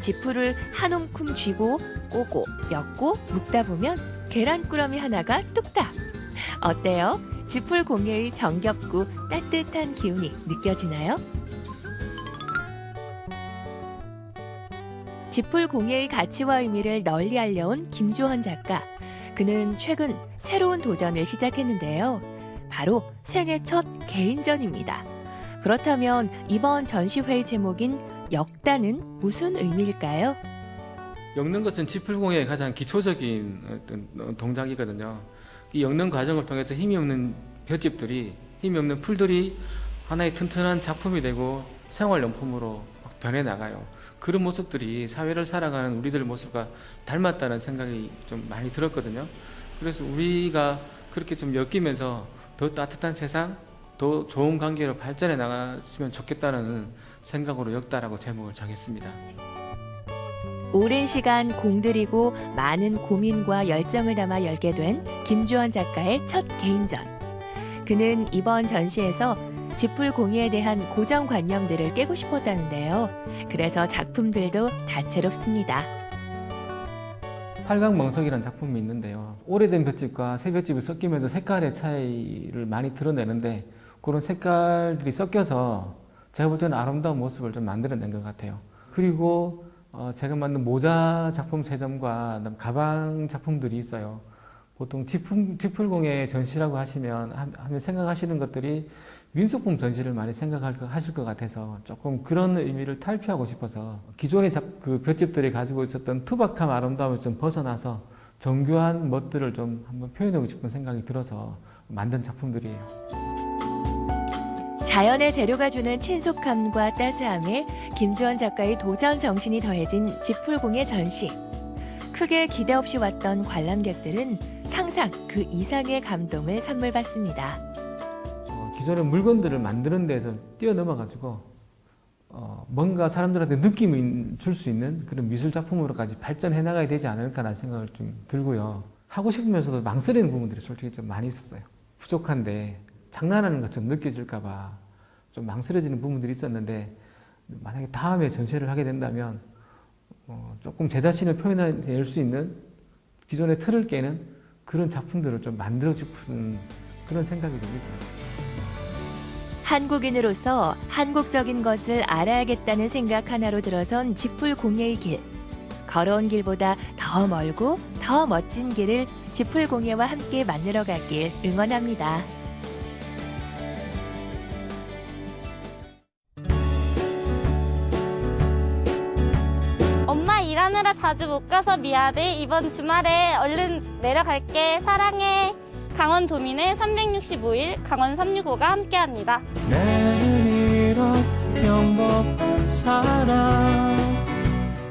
지풀을 한 움큼 쥐고 꼬고 엮고 묶다 보면 계란꾸러미 하나가 뚝딱. 어때요? 지풀 공예의 정겹고 따뜻한 기운이 느껴지나요? 지풀 공예의 가치와 의미를 널리 알려온 김주헌 작가. 그는 최근 새로운 도전을 시작했는데요. 바로 생애 첫 개인전입니다. 그렇다면 이번 전시회의 제목인 역단은 무슨 의미일까요? 엮는 것은 지풀공예의 가장 기초적인 어떤 동작이거든요. 이 엮는 과정을 통해서 힘이 없는 볏짚들이, 힘이 없는 풀들이 하나의 튼튼한 작품이 되고 생활용품으로 변해 나가요. 그런 모습들이 사회를 살아가는 우리들 모습과 닮았다는 생각이 좀 많이 들었거든요. 그래서 우리가 그렇게 좀 엮이면서 더 따뜻한 세상, 더 좋은 관계로 발전해 나갔으면 좋겠다는 생각으로 엮다라고 제목을 정했습니다. 오랜 시간 공들이고 많은 고민과 열정을 담아 열게 된 김주헌 작가의 첫 개인전. 그는 이번 전시에서 지풀 공예에 대한 고정관념들을 깨고 싶었다는데요. 그래서 작품들도 다채롭습니다. 활강멍석이라는 작품이 있는데요. 오래된 볏짚과 새 볏짚이 섞이면서 색깔의 차이를 많이 드러내는데 그런 색깔들이 섞여서 제가 볼 때는 아름다운 모습을 좀 만들어낸 것 같아요. 그리고 제가 만든 모자 작품 3점과 가방 작품들이 있어요. 보통 지풀공예 전시라고 하면 생각하시는 것들이 민속품 전시를 많이 생각하실 것 같아서 조금 그런 의미를 탈피하고 싶어서 기존의 그 볏짚들이 가지고 있었던 투박함 아름다움을 좀 벗어나서 정교한 멋들을 좀 한번 표현하고 싶은 생각이 들어서 만든 작품들이에요. 자연의 재료가 주는 친숙함과 따스함에 김주헌 작가의 도전 정신이 더해진 지풀공예 전시. 크게 기대 없이 왔던 관람객들은 상상 그 이상의 감동을 선물 받습니다. 기존의 물건들을 만드는 데서 뛰어넘어가지고 뭔가 사람들한테 느낌을 줄 수 있는 그런 미술 작품으로까지 발전해 나가야 되지 않을까라는 생각을 좀 들고요. 하고 싶으면서도 망설이는 부분들이 솔직히 좀 많이 있었어요. 부족한데 장난하는 것처럼 느껴질까봐 좀 망설여지는 부분들이 있었는데 만약에 다음에 전시회를 하게 된다면 조금 제 자신을 표현해낼 수 있는 기존의 틀을 깨는 그런 작품들을 좀 만들고 싶은 그런 생각이 좀 있어요. 한국인으로서 한국적인 것을 알아야겠다는 생각 하나로 들어선 지풀 공예의 길. 걸어온 길보다 더 멀고 더 멋진 길을 지풀 공예와 함께 만들어 가길 응원합니다. 엄마 일하느라 자주 못 가서 미안해. 이번 주말에 얼른 내려갈게. 사랑해. 강원도민의 365일 강원 365가 함께합니다.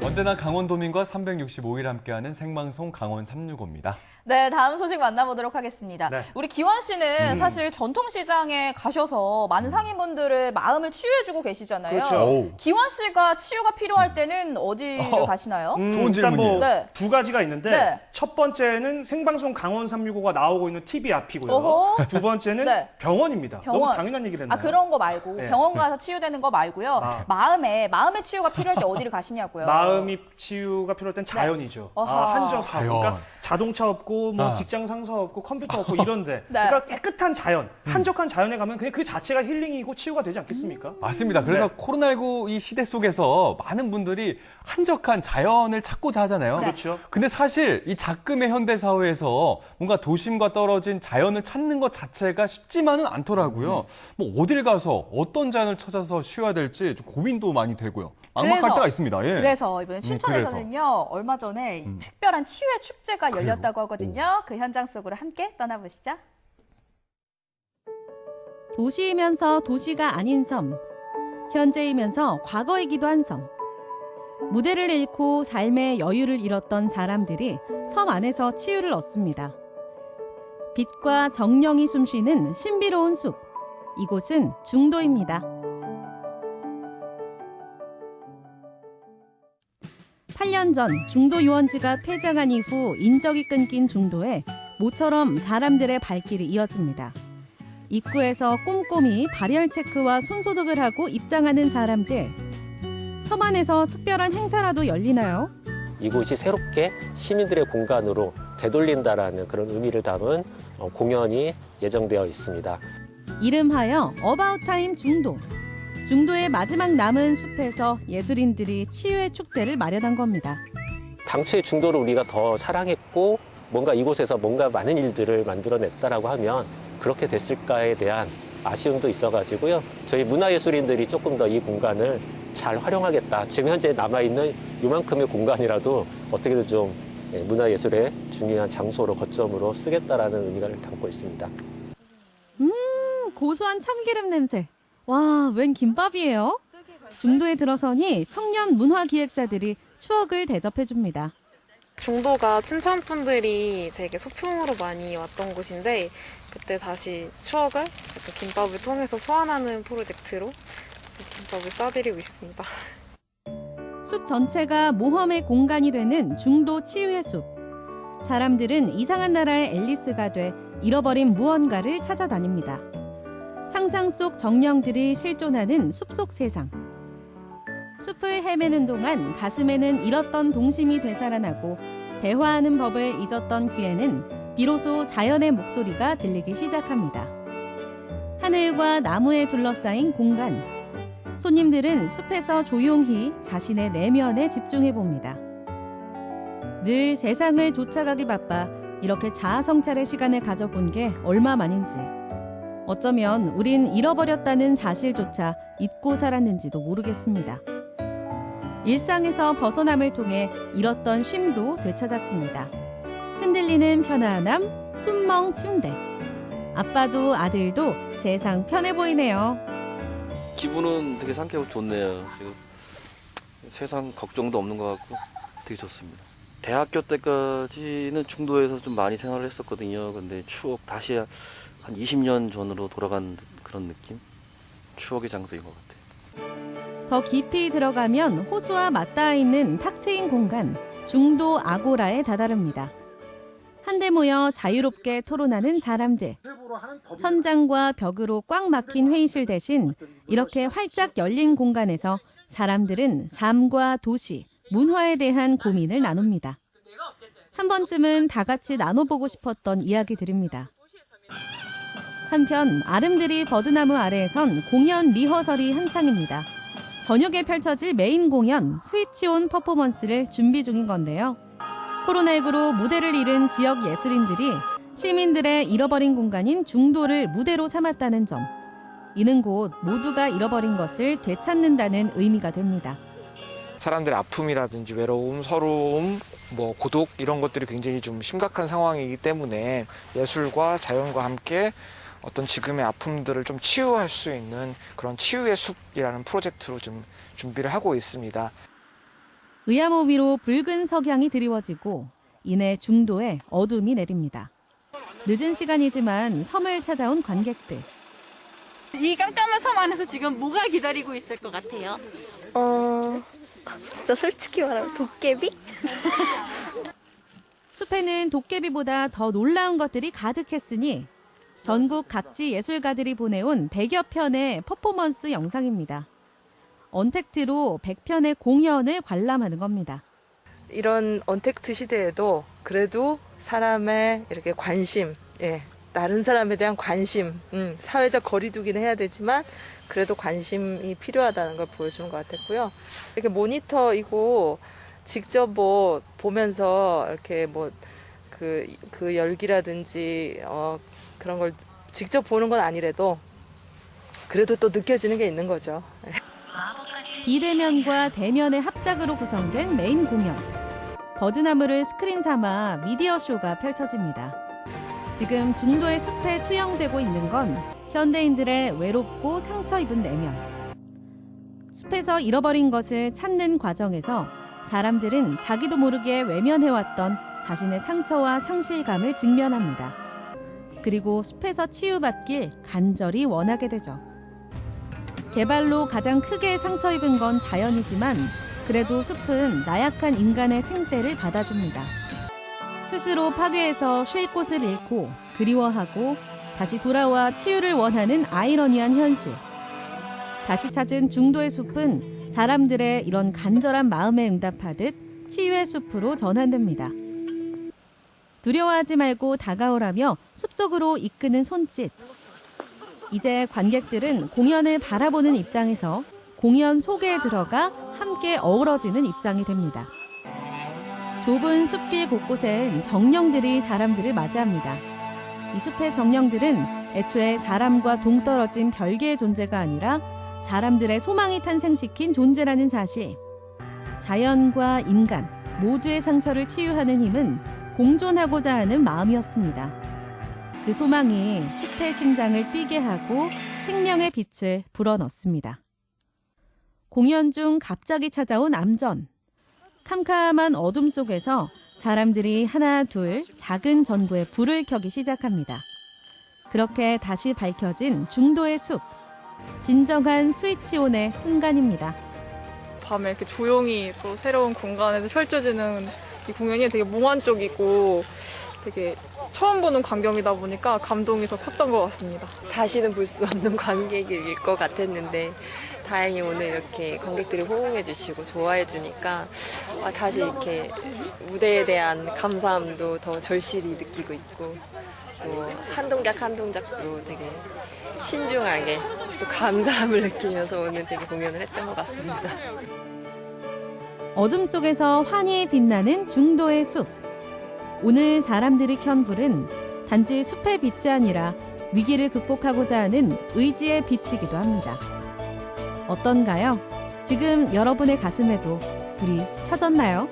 언제나 강원도민과 365일 함께하는 생방송 강원 365입니다. 네, 다음 소식 만나보도록 하겠습니다. 네. 우리 기원 씨는 사실 전통시장에 가셔서 많은 상인분들의 마음을 치유해주고 계시잖아요. 그렇죠. 기원 씨가 치유가 필요할 때는 어디를 가시나요? 좋은 일단 질문이에요. 네. 두 가지가 있는데 네. 첫 번째는 생방송 강원 365가 나오고 있는 TV 앞이고요. 어허. 두 번째는 네. 병원입니다. 병원. 너무 당연한 얘기를 했나요? 아, 그런 거 말고 네. 병원 가서 치유되는 거 말고요. 아. 마음의 치유가 필요할 때 어디를 가시냐고요. 마음이 치유가 필요할 땐 자연이죠. 어허. 한적하고 자연. 그러니까 자동차 없고 뭐 직장 상사 없고 컴퓨터 없고 이런데 네. 그러니까 깨끗한 자연, 한적한 자연에 가면 그냥 그 자체가 힐링이고 치유가 되지 않겠습니까? 맞습니다. 그래서 코로나19 이 시대 속에서 많은 분들이 한적한 자연을 찾고자 하잖아요. 그렇죠. 근데 사실 이 작금의 현대 사회에서 뭔가 도심과 떨어진 자연을 찾는 것 자체가 쉽지만은 않더라고요. 뭐 어딜 가서 어떤 자연을 찾아서 쉬어야 될지 좀 고민도 많이 되고요. 막막할 그래서- 때가 있습니다. 예. 그래서 이번에 춘천에서는요, 얼마 전에 특별한 치유의 축제가 열렸다고 하거든요. 그 현장 속으로 함께 떠나보시죠. 도시이면서 도시가 아닌 섬, 현재이면서 과거이기도 한 섬. 무대를 잃고 삶의 여유를 잃었던 사람들이 섬 안에서 치유를 얻습니다. 빛과 정령이 숨쉬는 신비로운 숲. 이곳은 중도입니다. 8년 10년 전 중도 유원지가 폐장한 이후 인적이 끊긴 중도에 모처럼 사람들의 발길이 이어집니다. 입구에서 꼼꼼히 발열 체크와 손소독을 하고 입장하는 사람들. 섬 안에서 특별한 행사라도 열리나요? 이곳이 새롭게 시민들의 공간으로 되돌린다라는 그런 의미를 담은 공연이 예정되어 있습니다. 이름하여 어바웃 타임 중도. 중도의 마지막 남은 숲에서 예술인들이 치유의 축제를 마련한 겁니다. 당초에 중도를 우리가 더 사랑했고 뭔가 이곳에서 뭔가 많은 일들을 만들어냈다라고 하면 그렇게 됐을까에 대한 아쉬움도 있어가지고요. 저희 문화예술인들이 조금 더 이 공간을 잘 활용하겠다. 지금 현재 남아있는 이만큼의 공간이라도 어떻게든 좀 문화예술의 중요한 장소로 거점으로 쓰겠다라는 의미를 담고 있습니다. 고소한 참기름 냄새. 와, 웬 김밥이에요? 중도에 들어서니 청년 문화기획자들이 추억을 대접해줍니다. 중도가 춘천 분들이 되게 소풍으로 많이 왔던 곳인데 그때 다시 추억을 김밥을 통해서 소환하는 프로젝트로 김밥을 싸드리고 있습니다. 숲 전체가 모험의 공간이 되는 중도 치유의 숲. 사람들은 이상한 나라의 앨리스가 돼 잃어버린 무언가를 찾아다닙니다. 상상 속 정령들이 실존하는 숲속 세상. 숲을 헤매는 동안 가슴에는 잃었던 동심이 되살아나고 대화하는 법을 잊었던 귀에는 비로소 자연의 목소리가 들리기 시작합니다. 하늘과 나무에 둘러싸인 공간. 손님들은 숲에서 조용히 자신의 내면에 집중해 봅니다. 늘 세상을 쫓아가기 바빠 이렇게 자아성찰의 시간을 가져본 게 얼마만인지. 어쩌면 우린 잃어버렸다는 사실조차 잊고 살았는지도 모르겠습니다. 일상에서 벗어남을 통해 잃었던 쉼도 되찾았습니다. 흔들리는 편안함, 숨멍 침대. 아빠도 아들도 세상 편해 보이네요. 기분은 되게 상쾌하고 좋네요. 지금 세상 걱정도 없는 것 같고 되게 좋습니다. 대학교 때까지는 중도에서 좀 많이 생활을 했었거든요. 근데 추억 다시 한 20년 전으로 돌아간 그런 느낌? 추억의 장소인 것 같아요. 더 깊이 들어가면 호수와 맞닿아 있는 탁 트인 공간, 중도 아고라에 다다릅니다. 한데 모여 자유롭게 토론하는 사람들. 천장과 벽으로 꽉 막힌 회의실 대신 이렇게 활짝 열린 공간에서 사람들은 삶과 도시, 문화에 대한 고민을 나눕니다. 한 번쯤은 다 같이 나눠보고 싶었던 이야기들입니다. 한편 아름드리 버드나무 아래에선 공연 리허설이 한창입니다. 저녁에 펼쳐질 메인 공연 스위치온 퍼포먼스를 준비 중인 건데요. 코로나19로 무대를 잃은 지역 예술인들이 시민들의 잃어버린 공간인 중도를 무대로 삼았다는 점. 이는 곧 모두가 잃어버린 것을 되찾는다는 의미가 됩니다. 사람들의 아픔이라든지 외로움, 서러움, 고독 이런 것들이 굉장히 좀 심각한 상황이기 때문에 예술과 자연과 함께 어떤 지금의 아픔들을 좀 치유할 수 있는 그런 치유의 숲이라는 프로젝트로 좀 준비를 하고 있습니다. 의암호 위로 붉은 석양이 드리워지고 이내 중도에 어둠이 내립니다. 늦은 시간이지만 섬을 찾아온 관객들. 이 깜깜한 섬 안에서 지금 뭐가 기다리고 있을 것 같아요? 진짜 솔직히 말하면 도깨비? 숲에는 도깨비보다 더 놀라운 것들이 가득했으니 전국 각지 예술가들이 보내온 100여 편의 퍼포먼스 영상입니다. 언택트로 100편의 공연을 관람하는 겁니다. 이런 언택트 시대에도 그래도 사람의 이렇게 관심, 다른 사람에 대한 관심, 사회적 거리두기는 해야 되지만 그래도 관심이 필요하다는 걸 보여주는 것 같았고요. 이렇게 모니터이고 직접 보면서 이렇게 그 열기라든지 그런 걸 직접 보는 건 아니래도 그래도 또 느껴지는 게 있는 거죠. 비대면과 대면의 합작으로 구성된 메인 공연. 버드나무를 스크린 삼아 미디어 쇼가 펼쳐집니다. 지금 중도의 숲에 투영되고 있는 건 현대인들의 외롭고 상처 입은 내면. 숲에서 잃어버린 것을 찾는 과정에서 사람들은 자기도 모르게 외면해왔던 자신의 상처와 상실감을 직면합니다. 그리고 숲에서 치유받길 간절히 원하게 되죠. 개발로 가장 크게 상처 입은 건 자연이지만 그래도 숲은 나약한 인간의 생떼를 받아줍니다. 스스로 파괴해서 쉴 곳을 잃고 그리워하고 다시 돌아와 치유를 원하는 아이러니한 현실. 다시 찾은 중도의 숲은 사람들의 이런 간절한 마음에 응답하듯 치유의 숲으로 전환됩니다. 두려워하지 말고 다가오라며 숲속으로 이끄는 손짓. 이제 관객들은 공연을 바라보는 입장에서 공연 속에 들어가 함께 어우러지는 입장이 됩니다. 좁은 숲길 곳곳엔 정령들이 사람들을 맞이합니다. 이 숲의 정령들은 애초에 사람과 동떨어진 별개의 존재가 아니라 사람들의 소망이 탄생시킨 존재라는 사실. 자연과 인간 모두의 상처를 치유하는 힘은 공존하고자 하는 마음이었습니다. 그 소망이 숲의 심장을 뛰게 하고 생명의 빛을 불어넣습니다. 공연 중 갑자기 찾아온 암전. 캄캄한 어둠 속에서 사람들이 하나 둘 작은 전구에 불을 켜기 시작합니다. 그렇게 다시 밝혀진 중도의 숲. 진정한 스위치온의 순간입니다. 밤에 이렇게 조용히 또 새로운 공간에서 펼쳐지는 이 공연이 되게 몽환적이고 되게 처음 보는 광경이다 보니까 감동이 더 컸던 것 같습니다. 다시는 볼 수 없는 관객일 것 같았는데 다행히 오늘 이렇게 관객들이 호응해 주시고 좋아해 주니까 다시 이렇게 무대에 대한 감사함도 더 절실히 느끼고 있고 또 한 동작 한 동작도 되게 신중하게 또 감사함을 느끼면서 오늘 되게 공연을 했던 것 같습니다. 어둠 속에서 환히 빛나는 중도의 숲. 오늘 사람들이 켠 불은 단지 숲의 빛이 아니라 위기를 극복하고자 하는 의지의 빛이기도 합니다. 어떤가요? 지금 여러분의 가슴에도 불이 켜졌나요?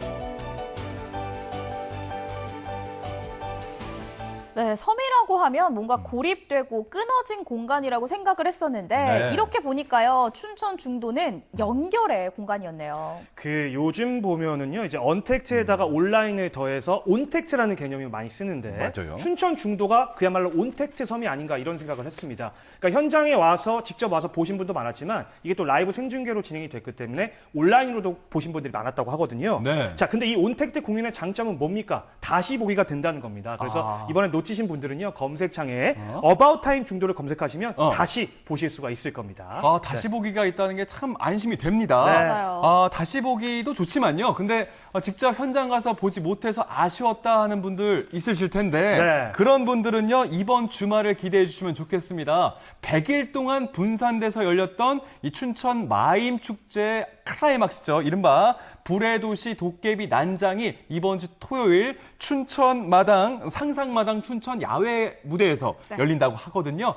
네, 섬이라고 하면 뭔가 고립되고 끊어진 공간이라고 생각을 했었는데 네. 이렇게 보니까요. 춘천 중도는 연결의 공간이었네요. 그 요즘 보면은요, 이제 언택트에다가 온라인을 더해서 온택트라는 개념이 많이 쓰는데 맞아요. 춘천 중도가 그야말로 온택트 섬이 아닌가 이런 생각을 했습니다. 그러니까 현장에 와서 직접 와서 보신 분도 많았지만 이게 또 라이브 생중계로 진행이 됐기 때문에 온라인으로도 보신 분들이 많았다고 하거든요. 네. 자, 근데 이 온택트 공연의 장점은 뭡니까? 다시 보기가 된다는 겁니다. 그래서 이번에 놓치신 분들은요, 검색창에 About Time 중도를 검색하시면 다시 보실 수가 있을 겁니다. 다시 보기가 있다는 게 참 안심이 됩니다. 네. 맞아요. 다시 보기도 좋지만요. 근데 직접 현장 가서 보지 못해서 아쉬웠다 하는 분들 있으실 텐데 네. 그런 분들은요, 이번 주말을 기대해 주시면 좋겠습니다. 100일 동안 분산돼서 열렸던 이 춘천 마임 축제 클라이막스죠. 이른바 불의 도시 도깨비 난장이 이번 주 토요일 춘천마당 상상마당 춘천 야외 무대에서 열린다고 하거든요.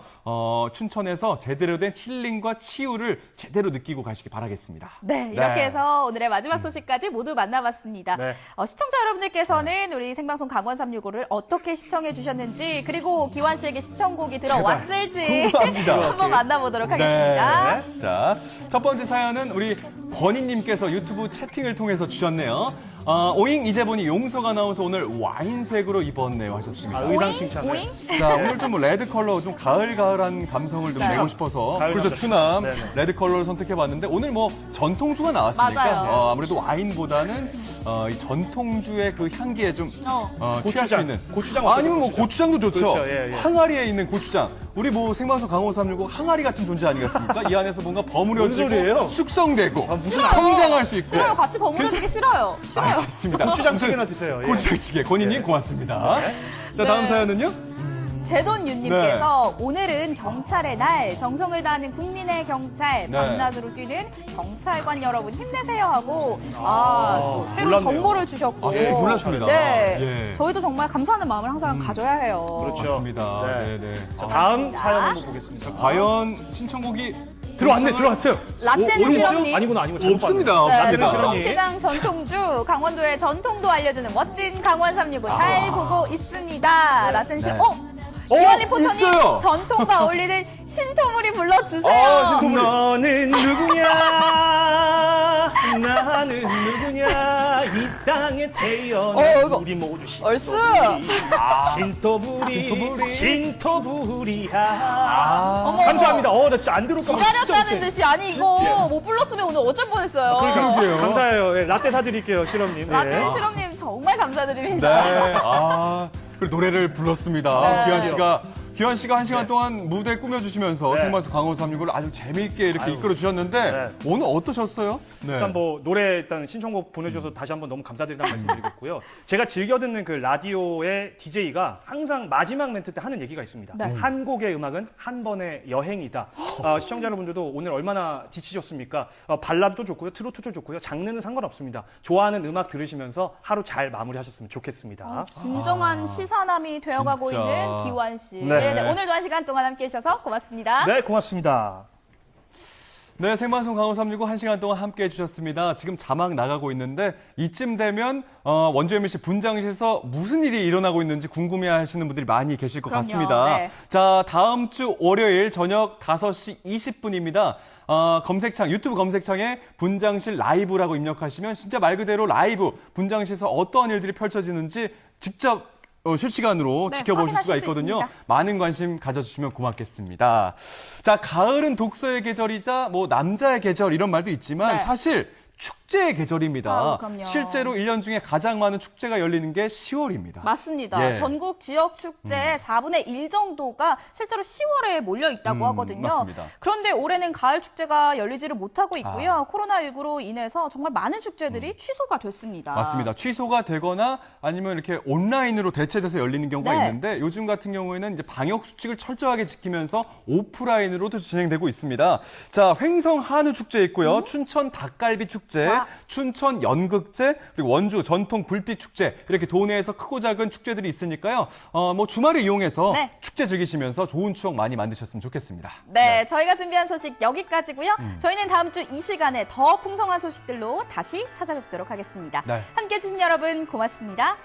춘천에서 제대로 된 힐링과 치유를 제대로 느끼고 가시기 바라겠습니다. 네, 이렇게 해서 오늘의 마지막 소식까지 모두 만나봤습니다. 네. 시청자 여러분들께서는 우리 생방송 강원 365를 어떻게 시청해 주셨는지 그리고 기환 씨에게 시청곡이 들어왔을지 궁금합니다. 한번 만나보도록 하겠습니다. 네. 자, 첫 번째 사연은 우리 권희님께서 유튜브 채팅을 통해서 주셨네요. 오잉 이제 보니 용석 아나운서 오늘 와인색으로 입었네요 하셨습니다. 의상 칭찬. 오잉? 자, 오늘 좀 레드 컬러 좀 가을가을한 감성을 좀 내고 싶어서 가을 그렇죠, 남자 추남 네네. 레드 컬러를 선택해봤는데 오늘 뭐 전통주가 나왔으니까 맞아요. 아무래도 와인보다는 이 전통주의 그 향기에 좀 취할 수 고추장. 있는 고추장 아니면 뭐 어때요, 고추장도 좋죠. 그렇죠, 예, 예. 항아리에 있는 고추장. 우리 뭐 생방송 강원 365 항아리 같은 존재 아니겠습니까? 이 안에서 뭔가 뭔 버무려지고 소리예요? 숙성되고 무슨 성장할 수 있고. 싫어요. 같이 버무려지기 싫어요. 싫어요. 알겠습니다. 고추장찌개나 드세요. 예. 고추장찌개 권희님 고맙습니다. 자, 다음 네. 사연은요? 제돈유님께서 오늘은 경찰의 날, 정성을 다하는 국민의 경찰, 네. 밤낮으로 뛰는 경찰관 여러분 힘내세요 하고 또 새로운 몰랐네요. 정보를 주셨고 사실 몰랐습니다. 네, 예. 저희도 정말 감사하는 마음을 항상 가져야 해요. 그렇죠. 맞습니다. 네. 네. 자, 다음 사연 한번 보겠습니다. 과연 신청곡이 들어왔어요. 라떼는 실험님. 아니구나. 잘못 없습니다. 봤네. 네, 라떼는 실험님. 전통시장 전통주, 강원도의 전통도 알려주는 멋진 강원 365 잘 보고 있습니다. 라텐시, 기환 리포터님 있어요. 전통과 어울리는 신토물이 불러주세요. 너는 누구냐? 나는 누구냐 이 땅에 태어난 우리 모두 신토부리야. 어머, 감사합니다. 나 진짜 안 들을까 봐 기다렸다는 듯이 아니 이거 못 불렀으면 오늘 어쩔 뻔했어요. 그러게요. 감사해요. 예, 라떼 사드릴게요, 실험님. 라떼 실험님 정말 감사드립니다. 네. 그리고 노래를 불렀습니다. 네. 귀한 씨가 1시간 동안 무대 꾸며주시면서 생방송 강원 365를 아주 재미있게 이렇게 이끌어주셨는데 오늘 어떠셨어요? 네. 일단 노래 일단 신청곡 보내주셔서 다시 한번 너무 감사드린다는 말씀드리겠고요. 제가 즐겨 듣는 그 라디오의 DJ가 항상 마지막 멘트 때 하는 얘기가 있습니다. 네. 한 곡의 음악은 한 번의 여행이다. 시청자 여러분들도 오늘 얼마나 지치셨습니까? 발라드도 좋고요, 트로트도 좋고요, 장르는 상관없습니다. 좋아하는 음악 들으시면서 하루 잘 마무리하셨으면 좋겠습니다. 진정한 시사남이 되어가고 진짜. 있는 기환 씨. 네. 네, 오늘도 1시간 동안 함께해 주셔서 고맙습니다. 네, 고맙습니다. 네, 생방송 강원 365 1시간 동안 함께 해주셨습니다. 지금 자막 나가고 있는데 이쯤 되면 원주 MBC 분장실에서 무슨 일이 일어나고 있는지 궁금해하시는 분들이 많이 계실 것 같습니다. 네. 자, 다음 주 월요일 저녁 5시 20분입니다. 유튜브 검색창에 분장실 라이브라고 입력하시면 진짜 말 그대로 라이브 분장실에서 어떠한 일들이 펼쳐지는지 직접 실시간으로 지켜보실 수가 확인하실 수 있거든요. 있습니다. 많은 관심 가져주시면 고맙겠습니다. 자, 가을은 독서의 계절이자 남자의 계절 이런 말도 있지만 사실 축제의 계절입니다. 그럼요. 실제로 1년 중에 가장 많은 축제가 열리는 게 10월입니다. 맞습니다. 예. 전국 지역 축제의 4분의 1 정도가 실제로 10월에 몰려 있다고 하거든요. 맞습니다. 그런데 올해는 가을 축제가 열리지를 못하고 있고요. 코로나19로 인해서 정말 많은 축제들이 취소가 됐습니다. 맞습니다. 취소가 되거나 아니면 이렇게 온라인으로 대체돼서 열리는 경우가 네. 있는데 요즘 같은 경우에는 이제 방역 수칙을 철저하게 지키면서 오프라인으로도 진행되고 있습니다. 자, 횡성 한우 축제 있고요. 춘천 닭갈비 축제, 춘천 연극제, 그리고 원주 전통 불빛 축제 이렇게 도내에서 크고 작은 축제들이 있으니까요. 주말을 이용해서 축제 즐기시면서 좋은 추억 많이 만드셨으면 좋겠습니다. 네, 저희가 준비한 소식 여기까지고요. 저희는 다음 주 이 시간에 더 풍성한 소식들로 다시 찾아뵙도록 하겠습니다. 네. 함께해 주신 여러분 고맙습니다.